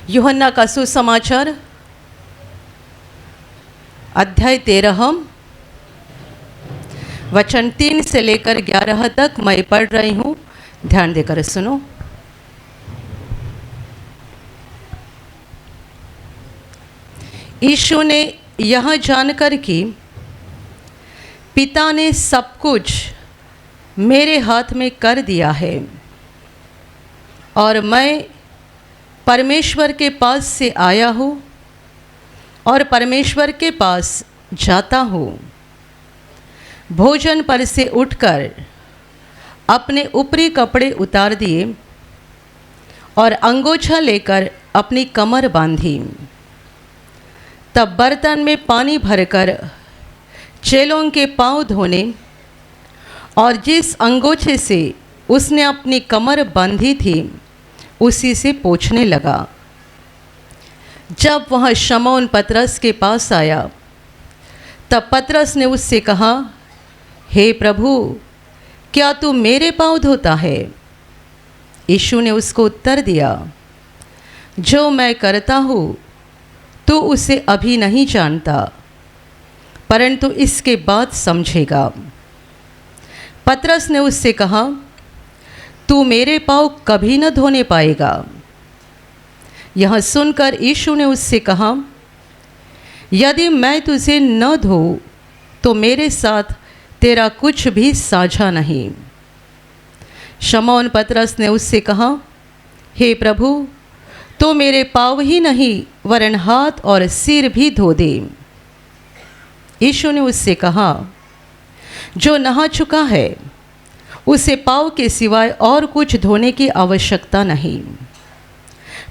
यूहन्ना का सुसमाचार अध्याय 13 वचन 3 से लेकर 11 तक मैं पढ़ रही हूँ। ध्यान देकर सुनो। यीशु ने यह जानकर कि पिता ने सब कुछ मेरे हाथ में कर दिया है और मैं परमेश्वर के पास से आया हूँ और परमेश्वर के पास जाता हूँ, भोजन पर से उठकर अपने ऊपरी कपड़े उतार दिए और अंगोछा लेकर अपनी कमर बांधी। तब बर्तन में पानी भरकर चेलों के पांव धोने और जिस अंगोछे से उसने अपनी कमर बांधी थी उसी से पोंछने लगा। जब वह शमौन पतरस के पास आया तब पतरस ने उससे कहा, हे प्रभु, क्या तू मेरे पांव धोता है? यीशु ने उसको उत्तर दिया, जो मैं करता हूँ तू उसे अभी नहीं जानता, परंतु इसके बाद समझेगा। पतरस ने उससे कहा, तू मेरे पाँव कभी न धोने पाएगा। यह सुनकर यीशु ने उससे कहा, यदि मैं तुझे न धोऊं तो मेरे साथ तेरा कुछ भी साझा नहीं। शमौन पतरस ने उससे कहा, हे प्रभु, तो मेरे पाँव ही नहीं वरन हाथ और सिर भी धो दे। यीशु ने उससे कहा, जो नहा चुका है उसे पाँव के सिवाय और कुछ धोने की आवश्यकता नहीं,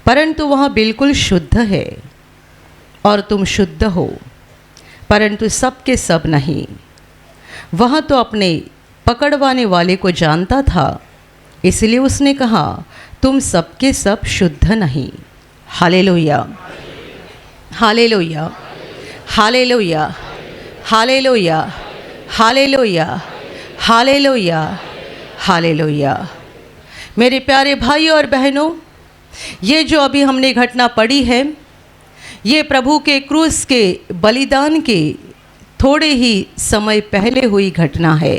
परंतु वह बिल्कुल शुद्ध है। और तुम शुद्ध हो, परंतु सब के सब नहीं। वह तो अपने पकड़वाने वाले को जानता था, इसलिए उसने कहा, तुम सबके सब शुद्ध नहीं। Hallelujah, hallelujah, hallelujah, hallelujah, hallelujah, hallelujah, hallelujah. मेरे प्यारे भाइयों और बहनों, ये जो अभी हमने घटना पढ़ी है, ये प्रभु के क्रूस के बलिदान के थोड़े ही समय पहले हुई घटना है।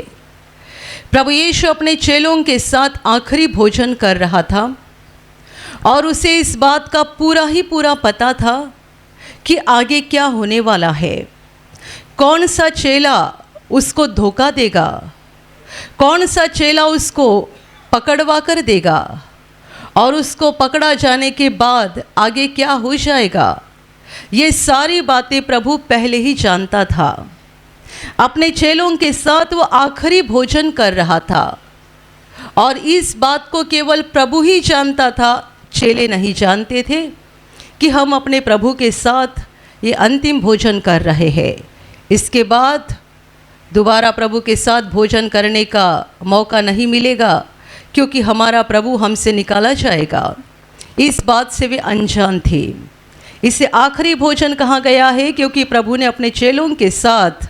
प्रभु यीशु अपने चेलों के साथ आखिरी भोजन कर रहा था और उसे इस बात का पूरा पता था कि आगे क्या होने वाला है। कौन सा चेला उसको धोखा देगा, कौन सा चेला उसको पकड़वा कर देगा और उसको पकड़ा जाने के बाद आगे क्या हो जाएगा, ये सारी बातें प्रभु पहले ही जानता था। अपने चेलों के साथ वो आखिरी भोजन कर रहा था और इस बात को केवल प्रभु ही जानता था, चेले नहीं जानते थे कि हम अपने प्रभु के साथ ये अंतिम भोजन कर रहे हैं। इसके बाद दोबारा प्रभु के साथ भोजन करने का मौका नहीं मिलेगा, क्योंकि हमारा प्रभु हमसे निकाला जाएगा। इस बात से वे अनजान थे। इसे आखिरी भोजन कहा गया है क्योंकि प्रभु ने अपने चेलों के साथ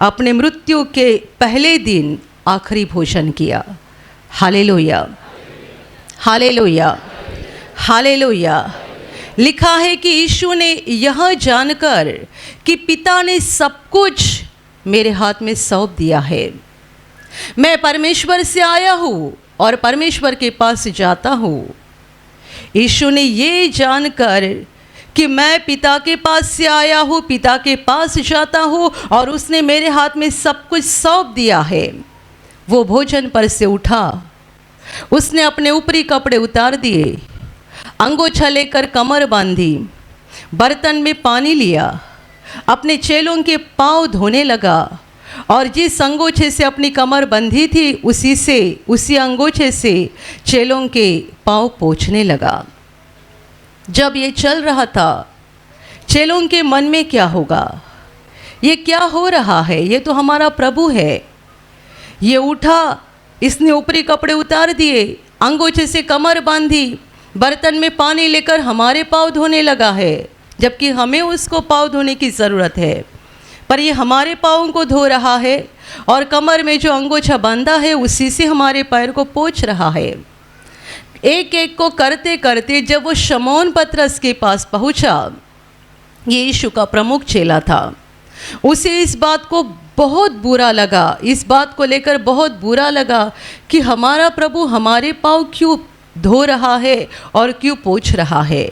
अपने मृत्यु के पहले दिन आखिरी भोजन किया। Hallelujah, hallelujah, hallelujah. लिखा है कि यीशु ने यह जानकर कि पिता ने सब कुछ मेरे हाथ में सौंप दिया है, मैं परमेश्वर से आया हूँ और परमेश्वर के पास जाता हूँ। यीशु ने ये जानकर कि मैं पिता के पास से आया हूँ, पिता के पास जाता हूँ और उसने मेरे हाथ में सब कुछ सौंप दिया है, वो भोजन पर से उठा। उसने अपने ऊपरी कपड़े उतार दिए, अंगोछा लेकर कमर बांधी, बर्तन में पानी लिया, अपने चेलों के पाँव धोने लगा और जिस अंगोछे से अपनी कमर बंधी थी उसी अंगोछे से चेलों के पाँव पोंछने लगा। जब ये चल रहा था, चेलों के मन में क्या होगा, ये क्या हो रहा है, ये तो हमारा प्रभु है। ये उठा, इसने ऊपरी कपड़े उतार दिए, अंगोछे से कमर बांधी, बर्तन में पानी लेकर हमारे पाँव धोने लगा है, जबकि हमें उसको पाँव धोने की ज़रूरत है, पर ये हमारे पाँव को धो रहा है और कमर में जो अंगोछा बांधा है उसी से हमारे पैर को पोंछ रहा है। एक एक को करते करते जब वो शमौन पतरस के पास पहुंचा, ये यीशु का प्रमुख चेला था, उसे इस बात को बहुत बुरा लगा, इस बात को लेकर बहुत बुरा लगा कि हमारा प्रभु हमारे पाँव क्यों धो रहा है और क्यों पोंछ रहा है।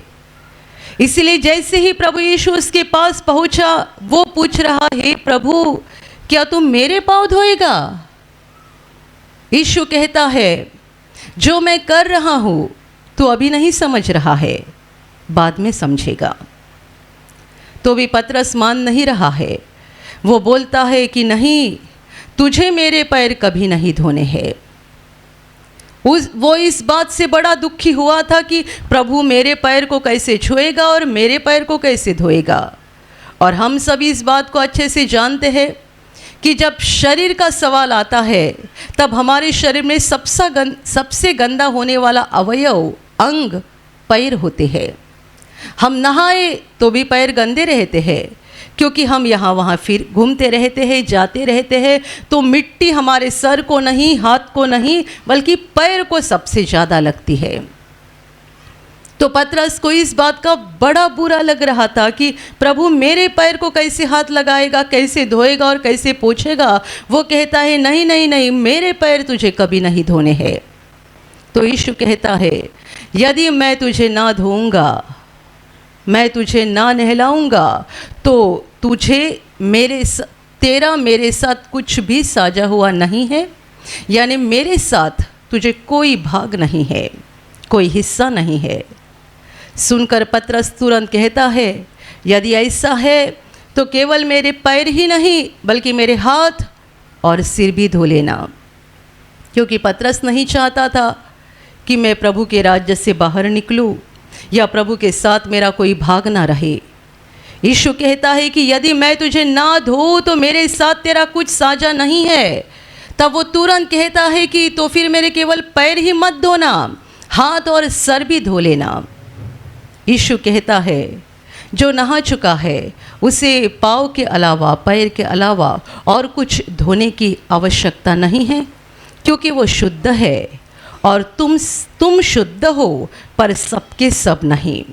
इसलिए जैसे ही प्रभु यीशु उसके पास पहुंचा, वो पूछ रहा है, प्रभु क्या तुम मेरे पाँव धोएगा? यीशु कहता है, जो मैं कर रहा हूँ तू अभी नहीं समझ रहा है, बाद में समझेगा। तो भी पतरस मान नहीं रहा है। वो बोलता है कि नहीं, तुझे मेरे पैर कभी नहीं धोने हैं। वो इस बात से बड़ा दुखी हुआ था कि प्रभु मेरे पैर को कैसे छुएगा और मेरे पैर को कैसे धोएगा। और हम सभी इस बात को अच्छे से जानते हैं कि जब शरीर का सवाल आता है, तब हमारे शरीर में सबसे गंदा होने वाला अवयव, अंग, पैर होते हैं। हम नहाए तो भी पैर गंदे रहते हैं, क्योंकि हम यहाँ वहाँ फिर घूमते रहते हैं, जाते रहते हैं, तो मिट्टी हमारे सर को नहीं, हाथ को नहीं, बल्कि पैर को सबसे ज़्यादा लगती है। तो पतरस को इस बात का बड़ा बुरा लग रहा था कि प्रभु मेरे पैर को कैसे हाथ लगाएगा, कैसे धोएगा और कैसे पोंछेगा। वो कहता है, नहीं नहीं नहीं, मेरे पैर तुझे कभी नहीं धोने हैं। तो यीशु कहता है, यदि मैं तुझे ना धोऊंगा, मैं तुझे ना नहलाऊंगा, तो तेरा मेरे साथ कुछ भी साझा हुआ नहीं है, यानी मेरे साथ तुझे कोई भाग नहीं है, कोई हिस्सा नहीं है। सुनकर पतरस तुरंत कहता है, यदि ऐसा है तो केवल मेरे पैर ही नहीं बल्कि मेरे हाथ और सिर भी धो लेना। क्योंकि पतरस नहीं चाहता था कि मैं प्रभु के राज्य से बाहर निकलूं या प्रभु के साथ मेरा कोई भाग ना रहे। यीशु कहता है कि यदि मैं तुझे ना धोऊं तो मेरे साथ तेरा कुछ साझा नहीं है। तब वो तुरंत कहता है कि तो फिर मेरे केवल पैर ही मत धोना, हाथ और सर भी धो लेना। यीशु कहता है, जो नहा चुका है उसे पाँव के अलावा, पैर के अलावा और कुछ धोने की आवश्यकता नहीं है, क्योंकि वो शुद्ध है। और तुम शुद्ध हो, पर सबके सब नहीं।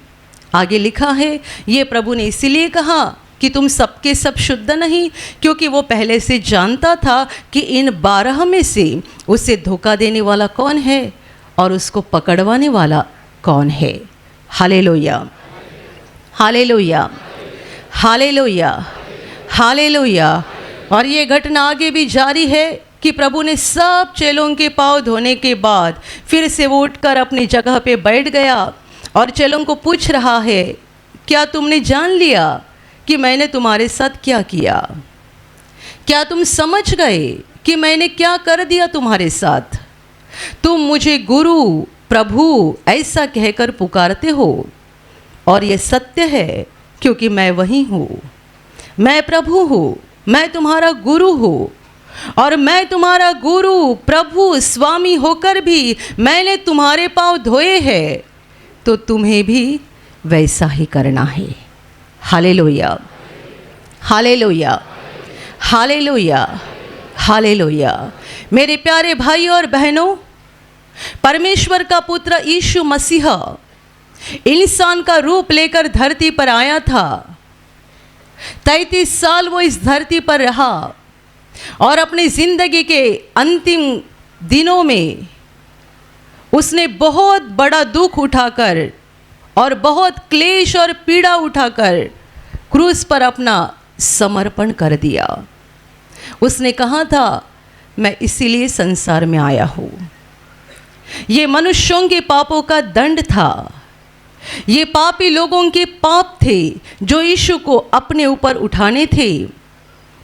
आगे लिखा है, ये प्रभु ने इसीलिए कहा कि तुम सबके सब शुद्ध नहीं, क्योंकि वो पहले से जानता था कि इन 12 में से उसे धोखा देने वाला कौन है और उसको पकड़वाने वाला कौन है। Hallelujah, hallelujah, hallelujah, hallelujah. और ये घटना आगे भी जारी है कि प्रभु ने सब चेलों के पाँव धोने के बाद फिर से वो उठकर अपनी जगह पे बैठ गया और चेलों को पूछ रहा है, क्या तुमने जान लिया कि मैंने तुम्हारे साथ क्या किया? क्या तुम समझ गए कि मैंने क्या कर दिया तुम्हारे साथ? तुम मुझे गुरु, प्रभु ऐसा कहकर पुकारते हो, और ये सत्य है, क्योंकि मैं वही हूँ। मैं प्रभु हूँ, मैं तुम्हारा गुरु हूँ, और मैं तुम्हारा गुरु, प्रभु, स्वामी होकर भी मैंने तुम्हारे पाँव धोए हैं, तो तुम्हें भी वैसा ही करना है। Hallelujah, hallelujah, hallelujah, hallelujah. मेरे प्यारे भाई और बहनों, परमेश्वर का पुत्र यीशु मसीह इंसान का रूप लेकर धरती पर आया था। 33 साल वो इस धरती पर रहा और अपनी जिंदगी के अंतिम दिनों में उसने बहुत बड़ा दुख उठाकर और बहुत क्लेश और पीड़ा उठाकर क्रूस पर अपना समर्पण कर दिया। उसने कहा था, मैं इसीलिए संसार में आया हूँ। ये मनुष्यों के पापों का दंड था। ये पापी लोगों के पाप थे जो यीशु को अपने ऊपर उठाने थे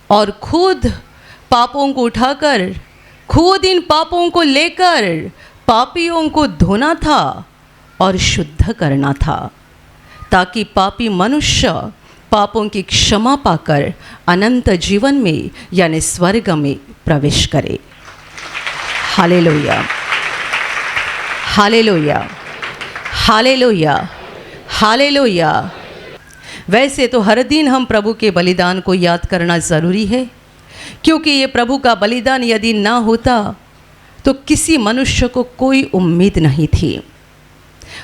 और खुद पापों को उठाकर, खुद इन पापों को लेकर पापियों को धोना था और शुद्ध करना था, ताकि पापी मनुष्य पापों की क्षमा पाकर अनंत जीवन में यानी स्वर्ग में प्रवेश करे। Hallelujah, hallelujah, hallelujah, hallelujah. वैसे तो हर दिन हम प्रभु के बलिदान को याद करना ज़रूरी है, क्योंकि ये प्रभु का बलिदान यदि ना होता तो किसी मनुष्य को कोई उम्मीद नहीं थी।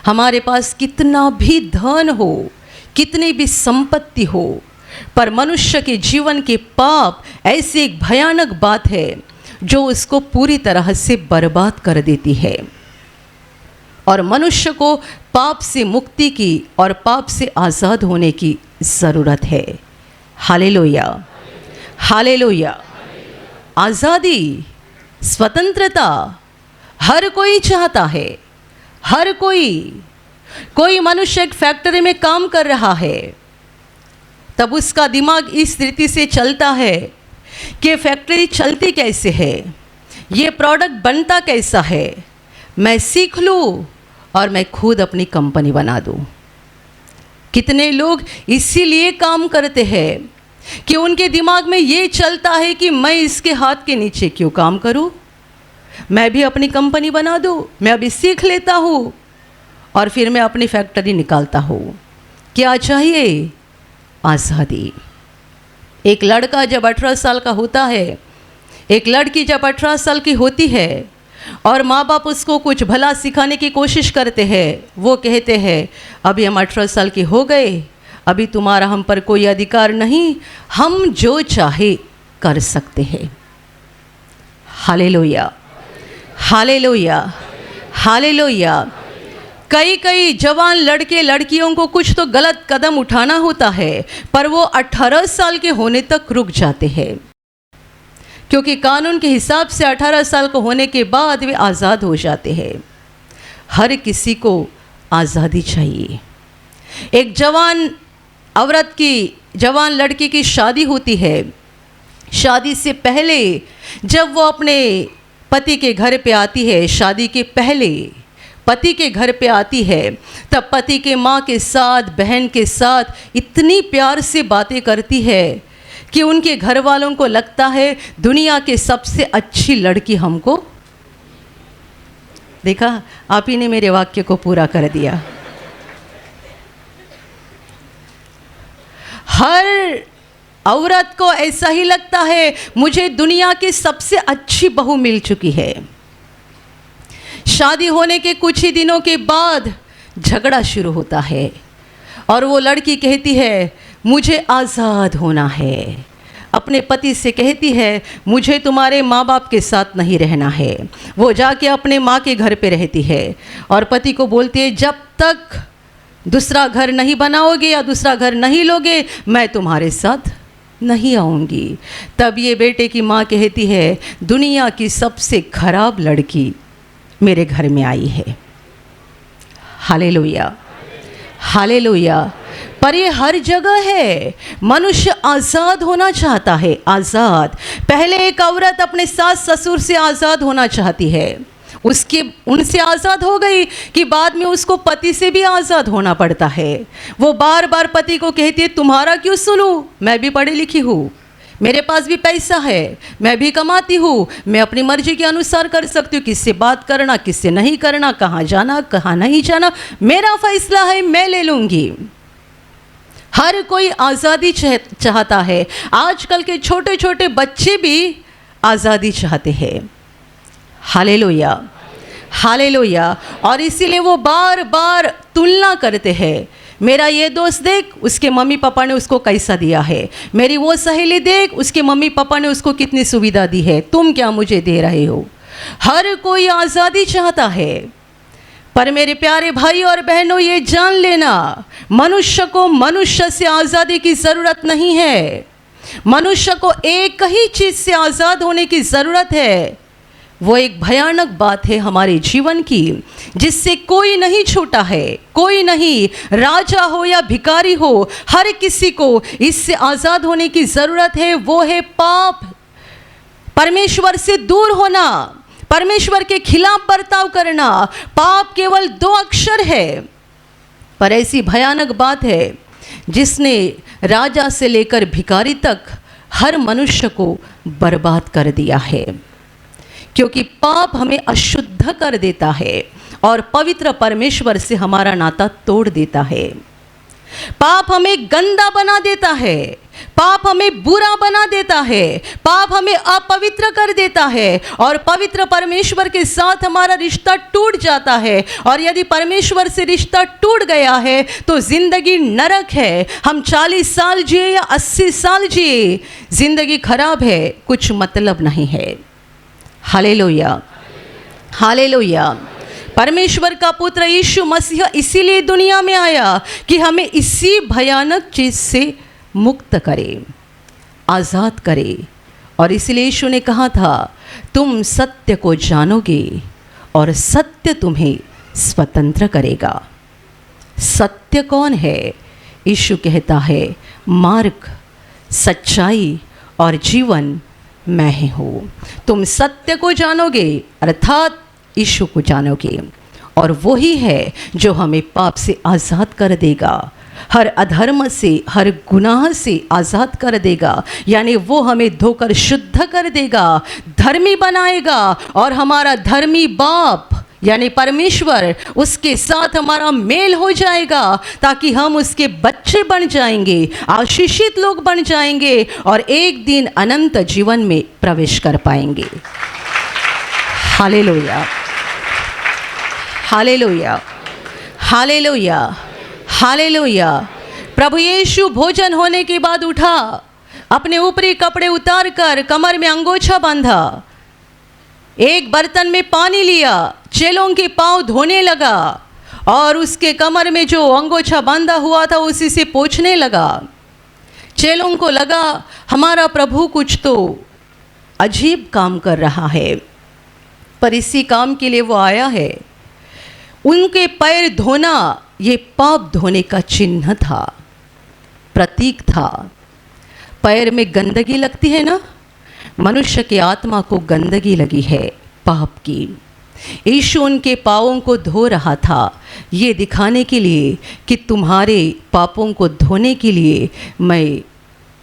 हमारे पास कितना भी धन हो, कितनी भी संपत्ति हो, पर मनुष्य के जीवन के पाप ऐसी एक भयानक बात है जो उसको पूरी तरह से बर्बाद कर देती है। और मनुष्य को पाप से मुक्ति की और पाप से आज़ाद होने की ज़रूरत है। Hallelujah, hallelujah. आज़ादी, स्वतंत्रता हर कोई चाहता है, हर कोई मनुष्य एक फैक्ट्री में काम कर रहा है, तब उसका दिमाग इस रीति से चलता है कि फैक्ट्री चलती कैसे है, ये प्रोडक्ट बनता कैसा है, मैं सीख लूँ और मैं खुद अपनी कंपनी बना दूँ। कितने लोग इसीलिए काम करते हैं कि उनके दिमाग में ये चलता है कि मैं इसके हाथ के नीचे क्यों काम करूँ, मैं भी अपनी कंपनी बना दूँ, मैं अभी सीख लेता हूँ और फिर मैं अपनी फैक्ट्री निकालता हूँ। क्या चाहिए? आज़ादी। एक लड़का जब 18 साल का होता है, एक लड़की जब 18 साल की होती है और माँ बाप उसको कुछ भला सिखाने की कोशिश करते हैं, वो कहते हैं अभी हम 18 साल के हो गए, अभी तुम्हारा हम पर कोई अधिकार नहीं, हम जो चाहे कर सकते हैं। Hallelujah, hallelujah, hallelujah. कई जवान लड़के लड़कियों को कुछ तो गलत कदम उठाना होता है, पर वो 18 साल के होने तक रुक जाते हैं, क्योंकि कानून के हिसाब से 18 साल को होने के बाद वे आज़ाद हो जाते हैं। हर किसी को आज़ादी चाहिए। एक जवान औरत की, जवान लड़की की शादी होती है। शादी से पहले जब वो अपने पति के घर पे आती है, शादी के पहले पति के घर पे आती है, तब पति के माँ के साथ, बहन के साथ इतनी प्यार से बातें करती है कि उनके घर वालों को लगता है दुनिया के सबसे अच्छी लड़की हमको। देखा, आप ही ने मेरे वाक्य को पूरा कर दिया। हर औरत को ऐसा ही लगता है मुझे दुनिया की सबसे अच्छी बहू मिल चुकी है। शादी होने के कुछ ही दिनों के बाद झगड़ा शुरू होता है और वो लड़की कहती है मुझे आज़ाद होना है। अपने पति से कहती है मुझे तुम्हारे माँ बाप के साथ नहीं रहना है। वो जाके अपने माँ के घर पे रहती है और पति को बोलती है जब तक दूसरा घर नहीं बनाओगे या दूसरा घर नहीं लोगे मैं तुम्हारे साथ नहीं आऊँगी। तब ये बेटे की माँ कहती है दुनिया की सबसे खराब लड़की मेरे घर में आई है। Hallelujah, hallelujah. पर ये हर जगह है। मनुष्य आज़ाद होना चाहता है, आज़ाद। पहले एक औरत अपने सास ससुर से आज़ाद होना चाहती है, उनसे आज़ाद हो गई कि बाद में उसको पति से भी आज़ाद होना पड़ता है। वो बार बार पति को कहती है तुम्हारा क्यों सुनूं, मैं भी पढ़ी लिखी हूँ, मेरे पास भी पैसा है, मैं भी कमाती हूँ, मैं अपनी मर्जी के अनुसार कर सकती हूँ, किससे बात करना किससे नहीं करना, कहाँ जाना कहाँ नहीं जाना मेरा फैसला है, मैं ले लूँगी। हर कोई आज़ादी चाहता है। आजकल के छोटे छोटे बच्चे भी आज़ादी चाहते हैं। Hallelujah, hallelujah. और इसीलिए वो बार बार तुलना करते हैं, मेरा ये दोस्त देख उसके मम्मी पापा ने उसको कैसा दिया है, मेरी वो सहेली देख उसके मम्मी पापा ने उसको कितनी सुविधा दी है, तुम क्या मुझे दे रहे हो। हर कोई आज़ादी चाहता है। पर मेरे प्यारे भाई और बहनों ये जान लेना, मनुष्य को मनुष्य से आज़ादी की ज़रूरत नहीं है। मनुष्य को एक ही चीज़ से आज़ाद होने की ज़रूरत है। वो एक भयानक बात है हमारे जीवन की जिससे कोई नहीं छूटा है, कोई नहीं, राजा हो या भिखारी हो, हर किसी को इससे आज़ाद होने की ज़रूरत है। वो है पाप, परमेश्वर से दूर होना, परमेश्वर के खिलाफ बर्ताव करना। पाप केवल 2 अक्षर है, पर ऐसी भयानक बात है जिसने राजा से लेकर भिखारी तक हर मनुष्य को बर्बाद कर दिया है। क्योंकि पाप हमें अशुद्ध कर देता है और पवित्र परमेश्वर से हमारा नाता तोड़ देता है। पाप हमें गंदा बना देता है। पाप हमें बुरा बना देता है, पाप हमें अपवित्र कर देता है और पवित्र परमेश्वर के साथ हमारा रिश्ता टूट जाता है। और यदि परमेश्वर से रिश्ता टूट गया है तो जिंदगी नरक है। हम 40 साल जिए या 80 साल जिए, जिंदगी खराब है, कुछ मतलब नहीं है। Hallelujah, hallelujah. परमेश्वर का पुत्र यीशु मसीह इसीलिए दुनिया में आया कि हमें इसी भयानक चीज से मुक्त करे, आज़ाद करे। और इसलिए यीशु ने कहा था, तुम सत्य को जानोगे और सत्य तुम्हें स्वतंत्र करेगा। सत्य कौन है? यीशु कहता है, मार्ग, सच्चाई और जीवन मैं ही हूँ। तुम सत्य को जानोगे अर्थात यीशु को जानोगे, और वही है जो हमें पाप से आज़ाद कर देगा, हर अधर्म से, हर गुनाह से आज़ाद कर देगा। यानी वो हमें धोकर शुद्ध कर देगा, धर्मी बनाएगा, और हमारा धर्मी बाप यानी परमेश्वर, उसके साथ हमारा मेल हो जाएगा, ताकि हम उसके बच्चे बन जाएंगे, आशीषित लोग बन जाएंगे और एक दिन अनंत जीवन में प्रवेश कर पाएंगे। Hallelujah, hallelujah, hallelujah, hallelujah. प्रभु यीशु भोजन होने के बाद उठा, अपने ऊपरी कपड़े उतार कर कमर में अंगोछा बांधा, एक बर्तन में पानी लिया, चेलों के पांव धोने लगा और उसके कमर में जो अंगोछा बांधा हुआ था उसी से पोंछने लगा। चेलों को लगा हमारा प्रभु कुछ तो अजीब काम कर रहा है, पर इसी काम के लिए वो आया है। उनके पैर धोना ये पाप धोने का चिन्ह था, प्रतीक था। पैर में गंदगी लगती है ना, मनुष्य की आत्मा को गंदगी लगी है पाप की। यीशु उनके पापों को धो रहा था, ये दिखाने के लिए कि तुम्हारे पापों को धोने के लिए मैं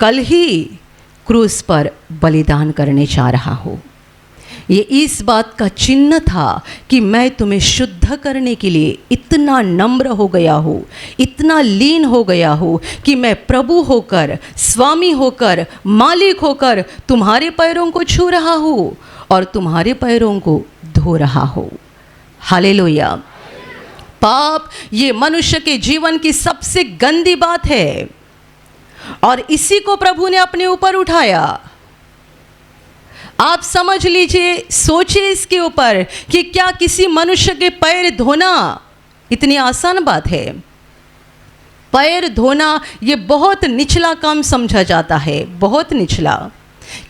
कल ही क्रूस पर बलिदान करने जा रहा हूँ। ये इस बात का चिन्ह था कि मैं तुम्हें शुद्ध करने के लिए इतना नम्र हो गया हूँ, इतना लीन हो गया हूँ कि मैं प्रभु होकर, स्वामी होकर, मालिक होकर तुम्हारे पैरों को छू रहा हूँ और तुम्हारे पैरों को धो रहा हूँ। हालेलुया। पाप ये मनुष्य के जीवन की सबसे गंदी बात है और इसी को प्रभु ने अपने ऊपर उठाया। आप समझ लीजिए, सोचिए इसके ऊपर कि क्या किसी मनुष्य के पैर धोना इतनी आसान बात है? पैर धोना ये बहुत निचला काम समझा जाता है, बहुत निचला।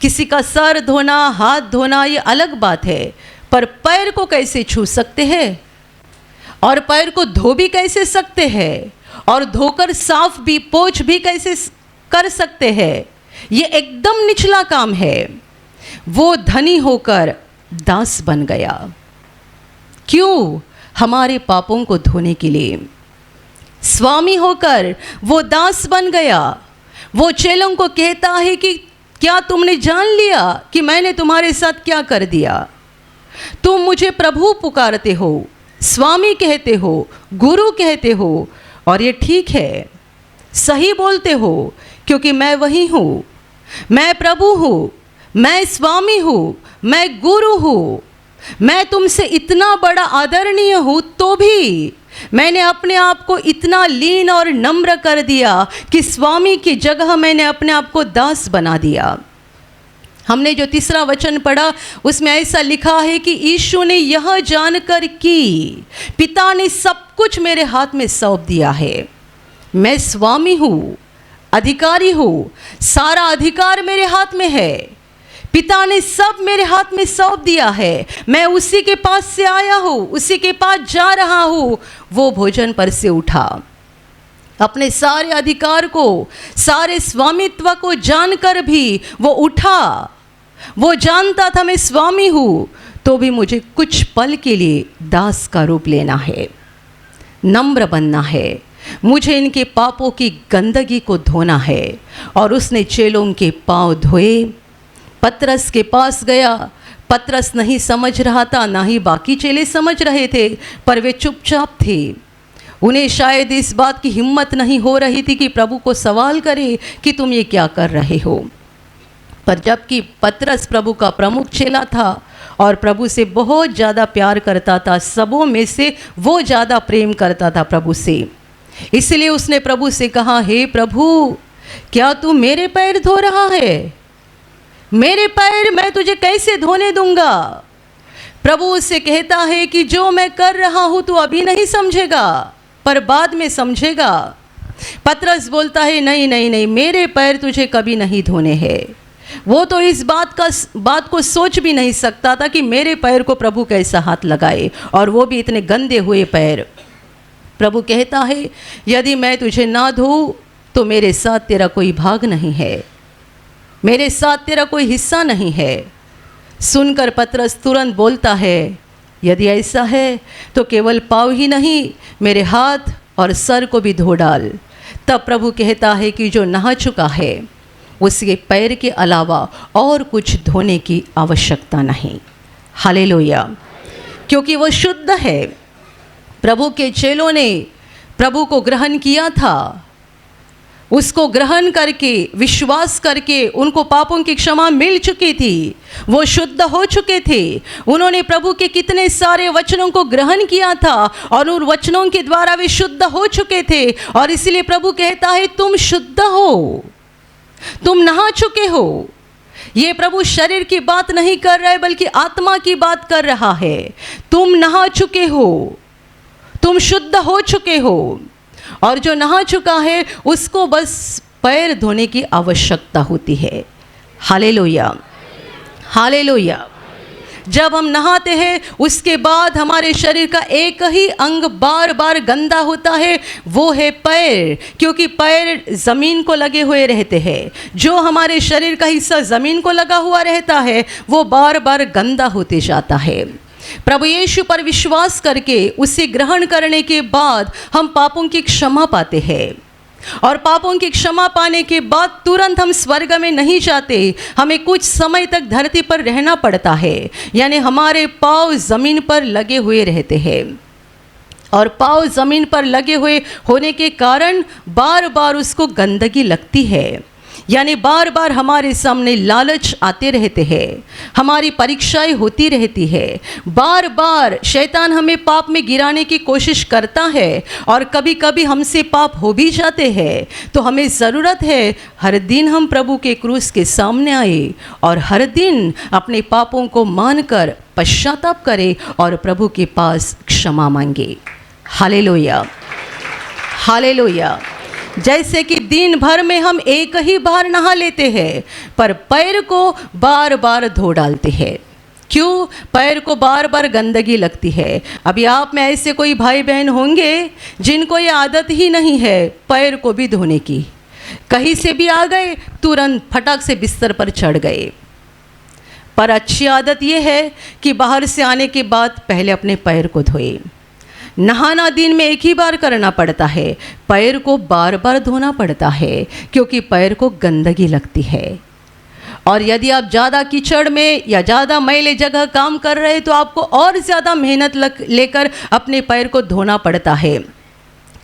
किसी का सर धोना, हाथ धोना ये अलग बात है, पर पैर को कैसे छू सकते हैं और पैर को धो भी कैसे सकते हैं और धोकर साफ भी, पोंछ भी कैसे कर सकते हैं? ये एकदम निचला काम है। वो धनी होकर दास बन गया। क्यों? हमारे पापों को धोने के लिए। स्वामी होकर वो दास बन गया। वो चेलों को कहता है कि क्या तुमने जान लिया कि मैंने तुम्हारे साथ क्या कर दिया? तुम मुझे प्रभु पुकारते हो, स्वामी कहते हो, गुरु कहते हो, और ये ठीक है, सही बोलते हो, क्योंकि मैं वही हूँ। मैं प्रभु हूँ, मैं स्वामी हूँ, मैं गुरु हूँ। मैं तुमसे इतना बड़ा आदरणीय हूँ तो भी मैंने अपने आप को इतना लीन और नम्र कर दिया कि स्वामी की जगह मैंने अपने आप को दास बना दिया। हमने जो तीसरा वचन पढ़ा उसमें ऐसा लिखा है कि यीशु ने यह जानकर कि पिता ने सब कुछ मेरे हाथ में सौंप दिया है। मैं स्वामी हूँ, अधिकारी हूँ, सारा अधिकार मेरे हाथ में है। पिता ने सब मेरे हाथ में सौंप दिया है। मैं उसी के पास से आया हूँ, उसी के पास जा रहा हूँ। वो भोजन पर से उठा, अपने सारे अधिकार को, सारे स्वामित्व को जानकर भी वो उठा। वो जानता था मैं स्वामी हूँ, तो भी मुझे कुछ पल के लिए दास का रूप लेना है, नम्र बनना है, मुझे इनके पापों की गंदगी को धोना है। और उसने चेलों के पांव धोए, पतरस के पास गया। पतरस नहीं समझ रहा था, ना ही बाकी चेले समझ रहे थे, पर वे चुपचाप थे। उन्हें शायद इस बात की हिम्मत नहीं हो रही थी कि प्रभु को सवाल करे कि तुम ये क्या कर रहे हो। पर जबकि पतरस प्रभु का प्रमुख चेला था और प्रभु से बहुत ज़्यादा प्यार करता था, सबों में से वो ज़्यादा प्रेम करता था प्रभु से, इसलिए उसने प्रभु से कहा, हे प्रभु, क्या तू मेरे पैर धो रहा है? मेरे पैर मैं तुझे कैसे धोने दूंगा? प्रभु उससे कहता है कि जो मैं कर रहा हूँ तू अभी नहीं समझेगा, पर बाद में समझेगा। पतरस बोलता है, नहीं नहीं नहीं, मेरे पैर तुझे कभी नहीं धोने हैं। वो तो इस बात को सोच भी नहीं सकता था कि मेरे पैर को प्रभु कैसा हाथ लगाए, और वो भी इतने गंदे हुए पैर। प्रभु कहता है, यदि मैं तुझे ना धोऊं तो मेरे साथ तेरा कोई भाग नहीं है, मेरे साथ तेरा कोई हिस्सा नहीं है। सुनकर पतरस तुरंत बोलता है, यदि ऐसा है तो केवल पाँव ही नहीं, मेरे हाथ और सर को भी धो डाल। तब प्रभु कहता है कि जो नहा चुका है उसके पैर के अलावा और कुछ धोने की आवश्यकता नहीं। हालेलुया, क्योंकि वो शुद्ध है। प्रभु के चेलों ने प्रभु को ग्रहण किया था, उसको ग्रहण करके विश्वास करके उनको पापों की क्षमा मिल चुकी थी, वो शुद्ध हो चुके थे। उन्होंने प्रभु के कितने सारे वचनों को ग्रहण किया था और उन वचनों के द्वारा वे शुद्ध हो चुके थे, और इसलिए प्रभु कहता है, तुम शुद्ध हो, तुम नहा चुके हो। ये प्रभु शरीर की बात नहीं कर रहा है, बल्कि आत्मा की बात कर रहा है। तुम नहा चुके हो, तुम शुद्ध हो चुके हो, और जो नहा चुका है उसको बस पैर धोने की आवश्यकता होती है। Hallelujah, hallelujah. जब हम नहाते हैं उसके बाद हमारे शरीर का एक ही अंग बार बार गंदा होता है, वो है पैर, क्योंकि पैर ज़मीन को लगे हुए रहते हैं। जो हमारे शरीर का हिस्सा ज़मीन को लगा हुआ रहता है वो बार बार गंदा होते जाता है। प्रभु यीशु पर विश्वास करके उसे ग्रहण करने के बाद हम पापों की क्षमा पाते हैं, और पापों की क्षमा पाने के बाद तुरंत हम स्वर्ग में नहीं जाते, हमें कुछ समय तक धरती पर रहना पड़ता है। यानी हमारे पाँव ज़मीन पर लगे हुए रहते हैं, और पाँव ज़मीन पर लगे हुए होने के कारण बार बार उसको गंदगी लगती है। यानी बार बार हमारे सामने लालच आते रहते हैं, हमारी परीक्षाएं होती रहती है, बार बार शैतान हमें पाप में गिराने की कोशिश करता है, और कभी कभी हमसे पाप हो भी जाते हैं। तो हमें ज़रूरत है हर दिन हम प्रभु के क्रूस के सामने आए और हर दिन अपने पापों को मानकर पश्चाताप करें और प्रभु के पास क्षमा मांगे। Hallelujah, hallelujah. जैसे कि दिन भर में हम एक ही बार नहा लेते हैं, पर पैर को बार बार धो डालते हैं। क्यों? पैर को बार बार गंदगी लगती है। अभी आप में ऐसे कोई भाई बहन होंगे जिनको ये आदत ही नहीं है पैर को भी धोने की। कहीं से भी आ गए तुरंत फटाक से बिस्तर पर चढ़ गए। पर अच्छी आदत ये है कि बाहर से आने के बाद पहले अपने पैर को धोए। नहाना दिन में एक ही बार करना पड़ता है, पैर को बार बार धोना पड़ता है, क्योंकि पैर को गंदगी लगती है। और यदि आप ज़्यादा कीचड़ में या ज़्यादा मैले जगह काम कर रहे हैं तो आपको और ज़्यादा मेहनत लेकर अपने पैर को धोना पड़ता है।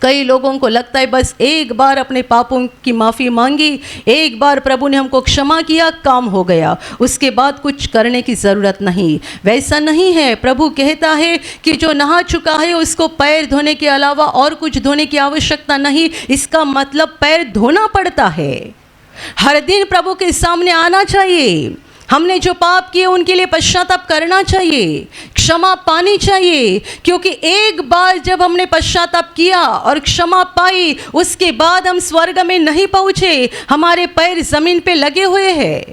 कई लोगों को लगता है बस एक बार अपने पापों की माफ़ी मांगी, एक बार प्रभु ने हमको क्षमा किया, काम हो गया, उसके बाद कुछ करने की ज़रूरत नहीं। वैसा नहीं है। प्रभु कहता है कि जो नहा चुका है उसको पैर धोने के अलावा और कुछ धोने की आवश्यकता नहीं। इसका मतलब पैर धोना पड़ता है। हर दिन प्रभु के सामने आना चाहिए। हमने जो पाप किए उनके लिए पश्चाताप करना चाहिए, क्षमा पानी चाहिए, क्योंकि एक बार जब हमने पश्चाताप किया और क्षमा पाई उसके बाद हम स्वर्ग में नहीं पहुँचे। हमारे पैर ज़मीन पे लगे हुए हैं,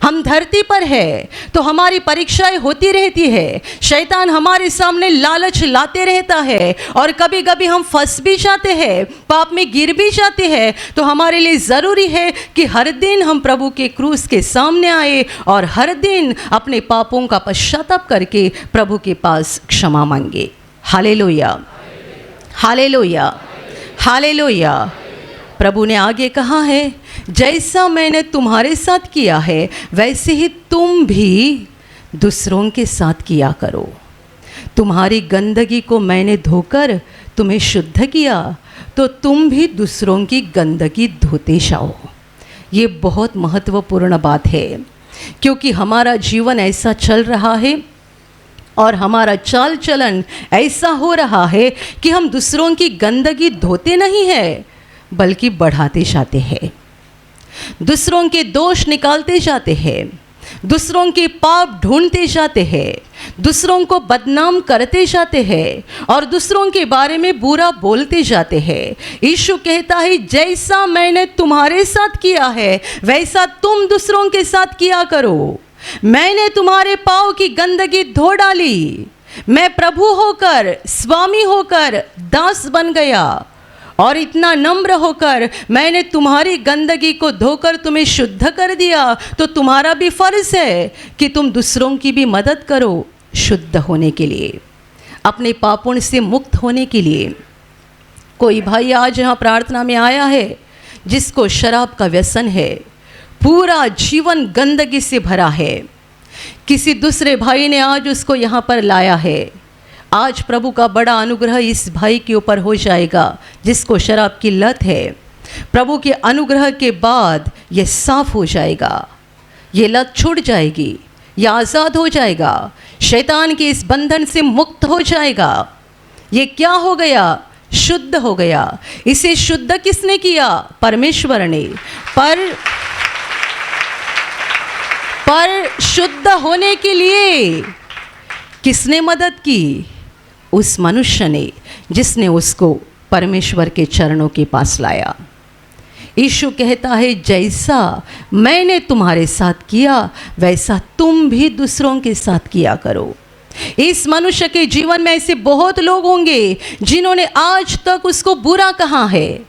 हम धरती पर है, तो हमारी परीक्षाएं होती रहती है। शैतान हमारे सामने लालच लाते रहता है और कभी कभी हम फंस भी जाते हैं, पाप में गिर भी जाते हैं। तो हमारे लिए ज़रूरी है कि हर दिन हम प्रभु के क्रूस के सामने आए और हर दिन अपने पापों का पश्चाताप करके प्रभु के पास क्षमा मांगे। Hallelujah, hallelujah, hallelujah. प्रभु ने आगे कहा है, जैसा मैंने तुम्हारे साथ किया है वैसे ही तुम भी दूसरों के साथ किया करो। तुम्हारी गंदगी को मैंने धोकर तुम्हें शुद्ध किया, तो तुम भी दूसरों की गंदगी धोते जाओ। ये बहुत महत्वपूर्ण बात है, क्योंकि हमारा जीवन ऐसा चल रहा है और हमारा चाल चलन ऐसा हो रहा है कि हम दूसरों की गंदगी धोते नहीं हैं, बल्कि बढ़ाते जाते हैं। दूसरों के दोष निकालते जाते हैं, दूसरों के पाप ढूंढते जाते हैं, दूसरों को बदनाम करते जाते हैं और दूसरों के बारे में बुरा बोलते जाते हैं। यीशु कहता है, जैसा मैंने तुम्हारे साथ किया है वैसा तुम दूसरों के साथ किया करो। मैंने तुम्हारे पाँव की गंदगी धो डाली। मैं प्रभु होकर, स्वामी होकर दास बन गया और इतना नम्र होकर मैंने तुम्हारी गंदगी को धोकर तुम्हें शुद्ध कर दिया। तो तुम्हारा भी फर्ज है कि तुम दूसरों की भी मदद करो शुद्ध होने के लिए, अपने पापों से मुक्त होने के लिए। कोई भाई आज यहाँ प्रार्थना में आया है जिसको शराब का व्यसन है, पूरा जीवन गंदगी से भरा है। किसी दूसरे भाई ने आज उसको यहाँ पर लाया है। आज प्रभु का बड़ा अनुग्रह इस भाई के ऊपर हो जाएगा जिसको शराब की लत है। प्रभु के अनुग्रह के बाद ये साफ हो जाएगा, ये लत छूट जाएगी, ये आज़ाद हो जाएगा, शैतान के इस बंधन से मुक्त हो जाएगा। ये क्या हो गया? शुद्ध हो गया। इसे शुद्ध किसने किया? परमेश्वर ने। पर शुद्ध होने के लिए किसने मदद की? उस मनुष्य ने जिसने उसको परमेश्वर के चरणों के पास लाया। यीशु कहता है, जैसा मैंने तुम्हारे साथ किया वैसा तुम भी दूसरों के साथ किया करो। इस मनुष्य के जीवन में ऐसे बहुत लोग होंगे जिन्होंने आज तक उसको बुरा कहा है,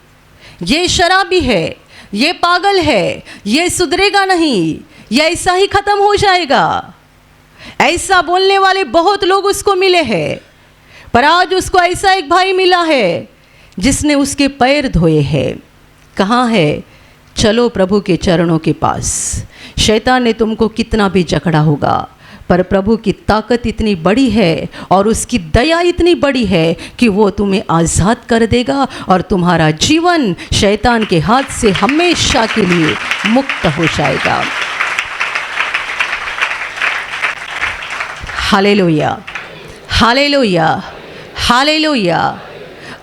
ये शराबी है, ये पागल है, ये सुधरेगा नहीं, ये ऐसा ही खत्म हो जाएगा। ऐसा बोलने वाले बहुत लोग उसको मिले हैं, पर आज उसको ऐसा एक भाई मिला है जिसने उसके पैर धोए हैं। कहाँ है? चलो प्रभु के चरणों के पास। शैतान ने तुमको कितना भी जकड़ा होगा, पर प्रभु की ताकत इतनी बड़ी है और उसकी दया इतनी बड़ी है कि वो तुम्हें आज़ाद कर देगा और तुम्हारा जीवन शैतान के हाथ से हमेशा के लिए मुक्त हो जाएगा। Hallelujah, hallelujah, hallelujah.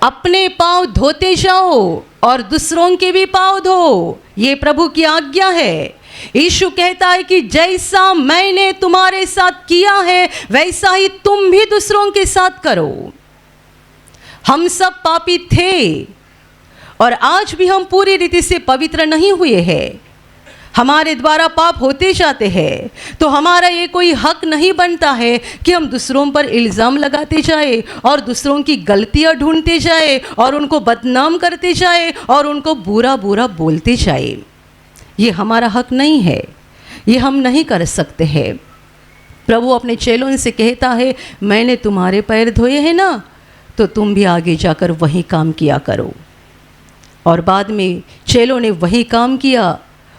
अपने पाँव धोते जाओ और दूसरों के भी पाँव धो, ये प्रभु की आज्ञा है। यीशु कहता है कि जैसा मैंने तुम्हारे साथ किया है वैसा ही तुम भी दूसरों के साथ करो। हम सब पापी थे और आज भी हम पूरी रीति से पवित्र नहीं हुए हैं। हमारे द्वारा पाप होते जाते हैं, तो हमारा ये कोई हक नहीं बनता है कि हम दूसरों पर इल्ज़ाम लगाते जाए और दूसरों की गलतियां ढूंढते जाए और उनको बदनाम करते जाए और उनको बुरा बुरा बोलते जाए। ये हमारा हक नहीं है, ये हम नहीं कर सकते हैं। प्रभु अपने चेलों से कहता है, मैंने तुम्हारे पैर धोए हैं ना, तो तुम भी आगे जाकर वही काम किया करो। और बाद में चेलों ने वही काम किया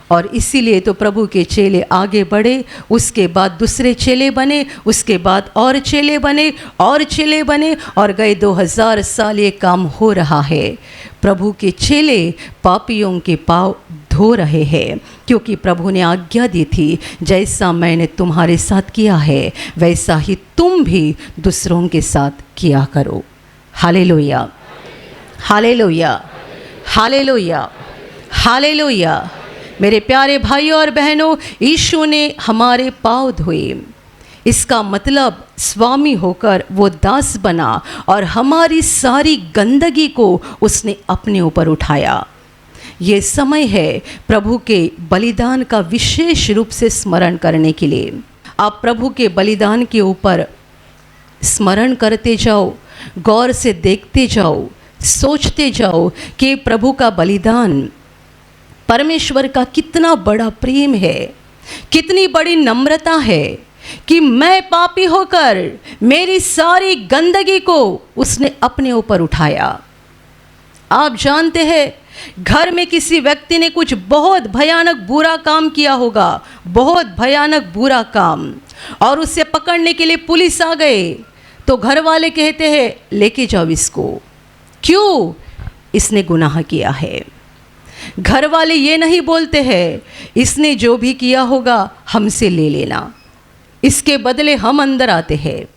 और इसीलिए तो प्रभु के चेले आगे बढ़े, उसके बाद दूसरे चेले बने, उसके बाद और चेले बने और चेले बने और गए 2000 साल ये काम हो रहा है। प्रभु के चेले पापियों के पाँव धो रहे हैं, क्योंकि प्रभु ने आज्ञा दी थी, जैसा मैंने तुम्हारे साथ किया है वैसा ही तुम भी दूसरों के साथ किया करो। Hallelujah, hallelujah, hallelujah, hallelujah. मेरे प्यारे भाइयों और बहनों, यीशु ने हमारे पाँव धोए, इसका मतलब स्वामी होकर वो दास बना और हमारी सारी गंदगी को उसने अपने ऊपर उठाया। ये समय है प्रभु के बलिदान का विशेष रूप से स्मरण करने के लिए। आप प्रभु के बलिदान के ऊपर स्मरण करते जाओ, गौर से देखते जाओ, सोचते जाओ कि प्रभु का बलिदान परमेश्वर का कितना बड़ा प्रेम है, कितनी बड़ी नम्रता है कि मैं पापी होकर मेरी सारी गंदगी को उसने अपने ऊपर उठाया। आप जानते हैं, घर में किसी व्यक्ति ने कुछ बहुत भयानक बुरा काम किया होगा, बहुत भयानक बुरा काम, और उसे पकड़ने के लिए पुलिस आ गए, तो घर वाले कहते हैं लेके जाओ इसको। क्यों? इसने गुनाह किया है। घर वाले ये नहीं बोलते हैं इसने जो भी किया होगा हमसे ले लेना, इसके बदले हम अंदर आते हैं,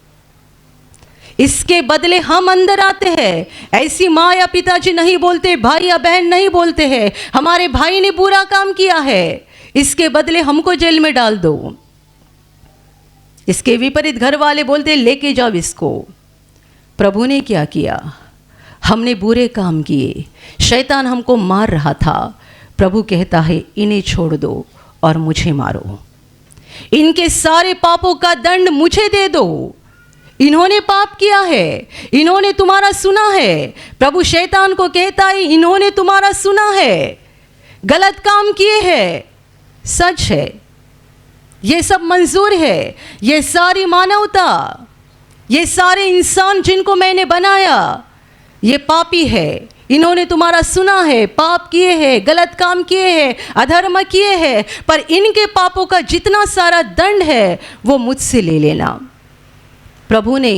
इसके बदले हम अंदर आते हैं। ऐसी माँ या पिताजी नहीं बोलते, भाई या बहन नहीं बोलते हैं हमारे भाई ने बुरा काम किया है इसके बदले हमको जेल में डाल दो। इसके विपरीत घर वाले बोलते लेके जाओ इसको। प्रभु ने क्या किया? हमने बुरे काम किए, शैतान हमको मार रहा था, प्रभु कहता है इन्हें छोड़ दो और मुझे मारो, इनके सारे पापों का दंड मुझे दे दो। इन्होंने पाप किया है, इन्होंने तुम्हारा सुना है। प्रभु शैतान को कहता है इन्होंने तुम्हारा सुना है, गलत काम किए हैं, सच है, ये सब मंजूर है। ये सारी मानवता, ये सारे इंसान जिनको मैंने बनाया ये पापी है, इन्होंने तुम्हारा सुना है, पाप किए हैं, गलत काम किए हैं, अधर्म किए हैं, पर इनके पापों का जितना सारा दंड है वो मुझसे ले लेना। प्रभु ने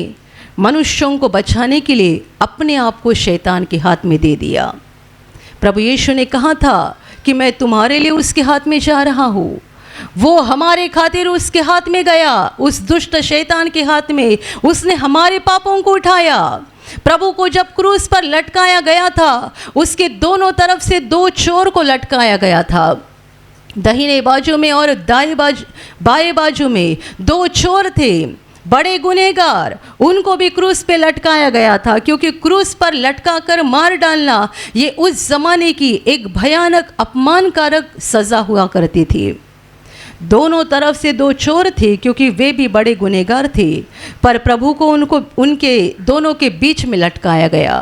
मनुष्यों को बचाने के लिए अपने आप को शैतान के हाथ में दे दिया। प्रभु यीशु ने कहा था कि मैं तुम्हारे लिए उसके हाथ में जा रहा हूँ। वो हमारे खातिर उसके हाथ में गया, उस दुष्ट शैतान के हाथ में। उसने हमारे पापों को उठाया। प्रभु को जब क्रूस पर लटकाया गया था उसके दोनों तरफ से दो चोर को लटकाया गया था, दाहिने बाजू में और बाएं बाजू में दो चोर थे, बड़े गुनहगार। उनको भी क्रूस पे लटकाया गया था, क्योंकि क्रूस पर लटका कर मार डालना ये उस जमाने की एक भयानक अपमानकारक सज़ा हुआ करती थी। दोनों तरफ से दो चोर थे क्योंकि वे भी बड़े गुनहगार थे, पर प्रभु को उनके दोनों के बीच में लटकाया गया,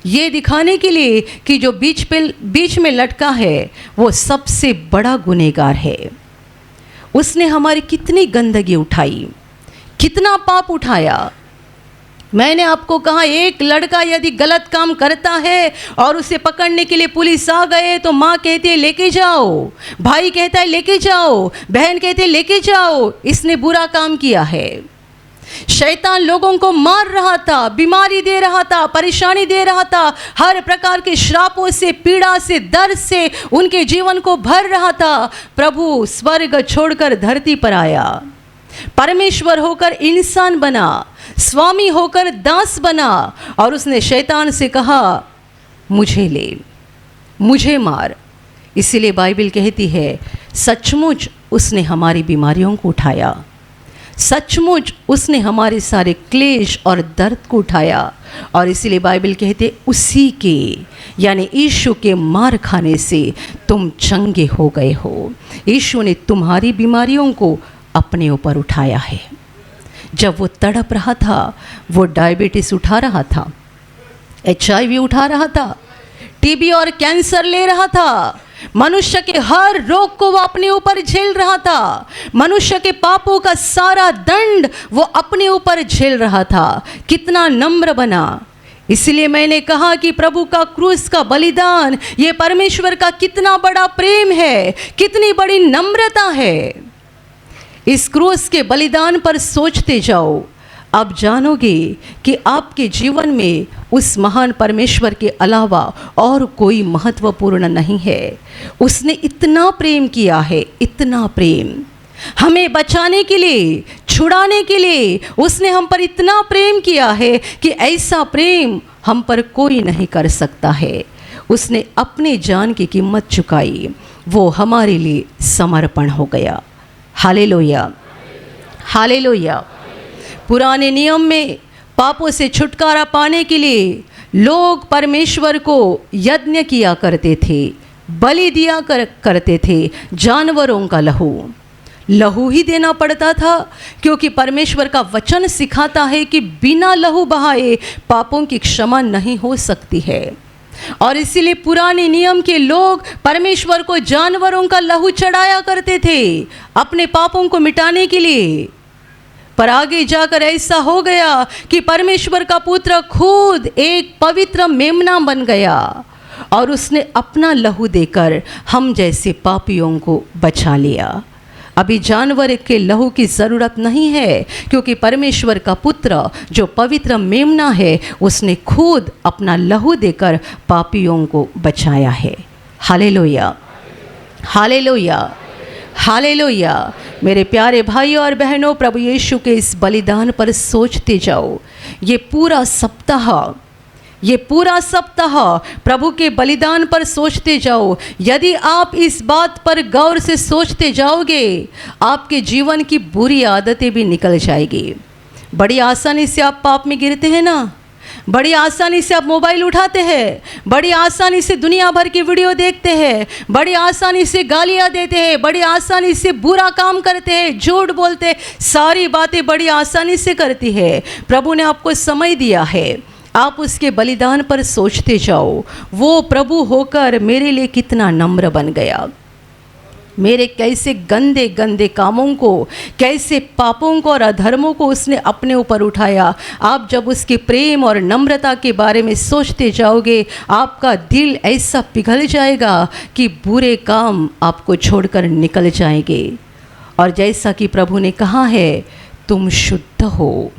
ये दिखाने के लिए कि जो बीच में लटका है वो सबसे बड़ा गुनहगार है। उसने हमारी कितनी गंदगी उठाई, कितना पाप उठाया। मैंने आपको कहा एक लड़का यदि गलत काम करता है और उसे पकड़ने के लिए पुलिस आ गए तो माँ कहती है लेके जाओ, भाई कहता है लेके जाओ, बहन कहती है लेके जाओ, इसने बुरा काम किया है। शैतान लोगों को मार रहा था, बीमारी दे रहा था, परेशानी दे रहा था, हर प्रकार के श्रापों से, पीड़ा से, दर्द से उनके जीवन को भर रहा था। प्रभु स्वर्ग छोड़कर धरती पर आया, परमेश्वर होकर इंसान बना, स्वामी होकर दास बना, और उसने शैतान से कहा मुझे ले, मुझे मार। इसीलिए बाइबल कहती है सचमुच उसने हमारी बीमारियों को उठाया, सचमुच उसने हमारे सारे क्लेश और दर्द को उठाया। और इसीलिए बाइबल कहते उसी के यानी यीशु के मार खाने से तुम चंगे हो गए हो। यीशु ने तुम्हारी बीमारियों को अपने ऊपर उठाया है। जब वो तड़प रहा था, वो डायबिटीज़ उठा रहा था, HIV उठा रहा था, TB और कैंसर ले रहा था, मनुष्य के हर रोग को वो अपने ऊपर झेल रहा था, मनुष्य के पापों का सारा दंड वो अपने ऊपर झेल रहा था। कितना नम्र बना। इसलिए मैंने कहा कि प्रभु का क्रूस का बलिदान ये परमेश्वर का कितना बड़ा प्रेम है, कितनी बड़ी नम्रता है। इस क्रूस के बलिदान पर सोचते जाओ, आप जानोगे कि आपके जीवन में उस महान परमेश्वर के अलावा और कोई महत्वपूर्ण नहीं है। उसने इतना प्रेम किया है, इतना प्रेम हमें बचाने के लिए, छुड़ाने के लिए उसने हम पर इतना प्रेम किया है कि ऐसा प्रेम हम पर कोई नहीं कर सकता है। उसने अपने जान की कीमत चुकाई, वो हमारे लिए समर्पण हो गया। Hallelujah, hallelujah. पुराने नियम में पापों से छुटकारा पाने के लिए लोग परमेश्वर को यज्ञ किया करते थे, बलि दिया करते थे, जानवरों का लहू ही देना पड़ता था, क्योंकि परमेश्वर का वचन सिखाता है कि बिना लहू बहाए पापों की क्षमा नहीं हो सकती है। और इसीलिए पुराने नियम के लोग परमेश्वर को जानवरों का लहू चढ़ाया करते थे अपने पापों को मिटाने के लिए। पर आगे जाकर ऐसा हो गया कि परमेश्वर का पुत्र खुद एक पवित्र मेमना बन गया और उसने अपना लहू देकर हम जैसे पापियों को बचा लिया। अभी जानवर के लहू की ज़रूरत नहीं है, क्योंकि परमेश्वर का पुत्र जो पवित्र मेमना है उसने खुद अपना लहू देकर पापियों को बचाया है। Hallelujah, hallelujah, hallelujah. मेरे प्यारे भाइयों और बहनों, प्रभु यीशु के इस बलिदान पर सोचते जाओ। ये पूरा सप्ताह प्रभु के बलिदान पर सोचते जाओ। यदि आप इस बात पर गौर से सोचते जाओगे, आपके जीवन की बुरी आदतें भी निकल जाएगी। बड़ी आसानी से आप पाप में गिरते हैं ना, बड़ी आसानी से आप मोबाइल उठाते हैं, बड़ी आसानी से दुनिया भर की वीडियो देखते हैं, बड़ी आसानी से गालियां देते हैं, बड़ी आसानी से बुरा काम करते हैं, झूठ बोलते हैं, सारी बातें बड़ी आसानी से करती है। प्रभु ने आपको समय दिया है, आप उसके बलिदान पर सोचते जाओ। वो प्रभु होकर मेरे लिए कितना नम्र बन गया, मेरे कैसे गंदे गंदे कामों को, कैसे पापों को और अधर्मों को उसने अपने ऊपर उठाया। आप जब उसके प्रेम और नम्रता के बारे में सोचते जाओगे, आपका दिल ऐसा पिघल जाएगा कि बुरे काम आपको छोड़कर निकल जाएंगे। और जैसा कि प्रभु ने कहा है, तुम शुद्ध हो,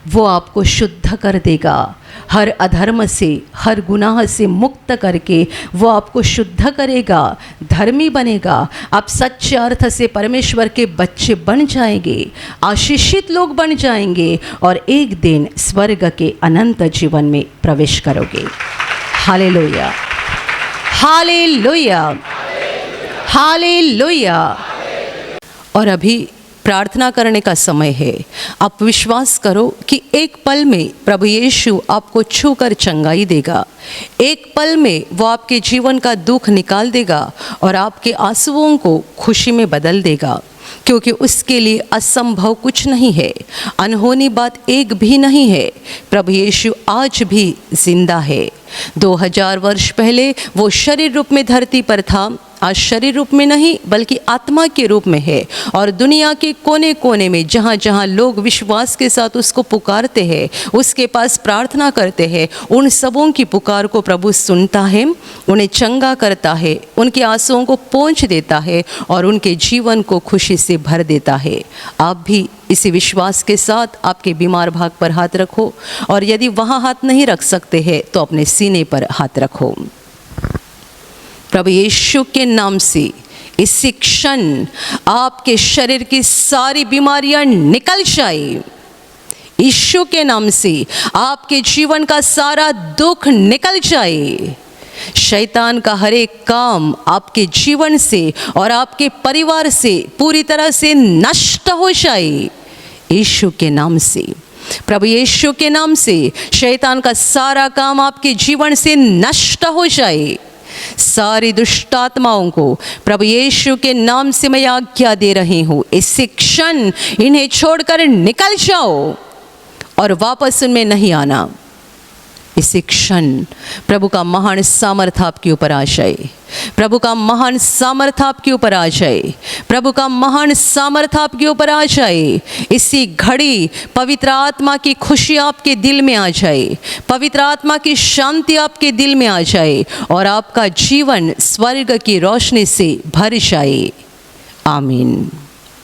वो आपको शुद्ध कर देगा। हर अधर्म से, हर गुनाह से मुक्त करके वो आपको शुद्ध करेगा, धर्मी बनेगा। आप सच्चे अर्थ से परमेश्वर के बच्चे बन जाएंगे, आशीषित लोग बन जाएंगे और एक दिन स्वर्ग के अनंत जीवन में प्रवेश करोगे। Hallelujah, hallelujah, hallelujah. और अभी प्रार्थना करने का समय है। आप विश्वास करो कि एक पल में प्रभु यीशु आपको छूकर चंगाई देगा। एक पल में वो आपके जीवन का दुख निकाल देगा और आपके आंसुओं को खुशी में बदल देगा, क्योंकि उसके लिए असंभव कुछ नहीं है, अनहोनी बात एक भी नहीं है। प्रभु यीशु आज भी जिंदा है। 2000 वर्ष पहले वो शरीर रूप में धरती पर था, आज शरीर रूप में नहीं बल्कि आत्मा के रूप में है। और दुनिया के कोने कोने में जहाँ जहाँ लोग विश्वास के साथ उसको पुकारते हैं, उसके पास प्रार्थना करते हैं, उन सबों की पुकार को प्रभु सुनता है, उन्हें चंगा करता है, उनके आंसुओं को पोंछ देता है और उनके जीवन को खुशी से भर देता है। आप भी इसी विश्वास के साथ आपके बीमार भाग पर हाथ रखो, और यदि वहाँ हाथ नहीं रख सकते हैं तो अपने सीने पर हाथ रखो। प्रभु यीशु के नाम से इसी क्षण आपके शरीर की सारी बीमारियां निकल जाए। यीशु के नाम से आपके जीवन का सारा दुख निकल जाए। शैतान का हर एक काम आपके जीवन से और आपके परिवार से पूरी तरह से नष्ट हो जाए। यीशु के नाम से, प्रभु यीशु के नाम से शैतान का सारा काम आपके जीवन से नष्ट हो जाए। सारी दुष्ट आत्माओं को प्रभु यीशु के नाम से मैं आज्ञा दे रही हूँ, इसी क्षण इन्हें छोड़कर निकल जाओ और वापस उनमें नहीं आना। इसी क्षण प्रभु का महान सामर्थ आपके ऊपर आ जाए, प्रभु का महान सामर्थ आपके ऊपर आ जाए, प्रभु का महान सामर्थ आपके ऊपर आ जाए। इसी घड़ी पवित्र आत्मा की खुशी आपके दिल में आ जाए, पवित्र आत्मा की शांति आपके दिल में आ जाए और आपका जीवन स्वर्ग की रोशनी से भर जाए। आमीन।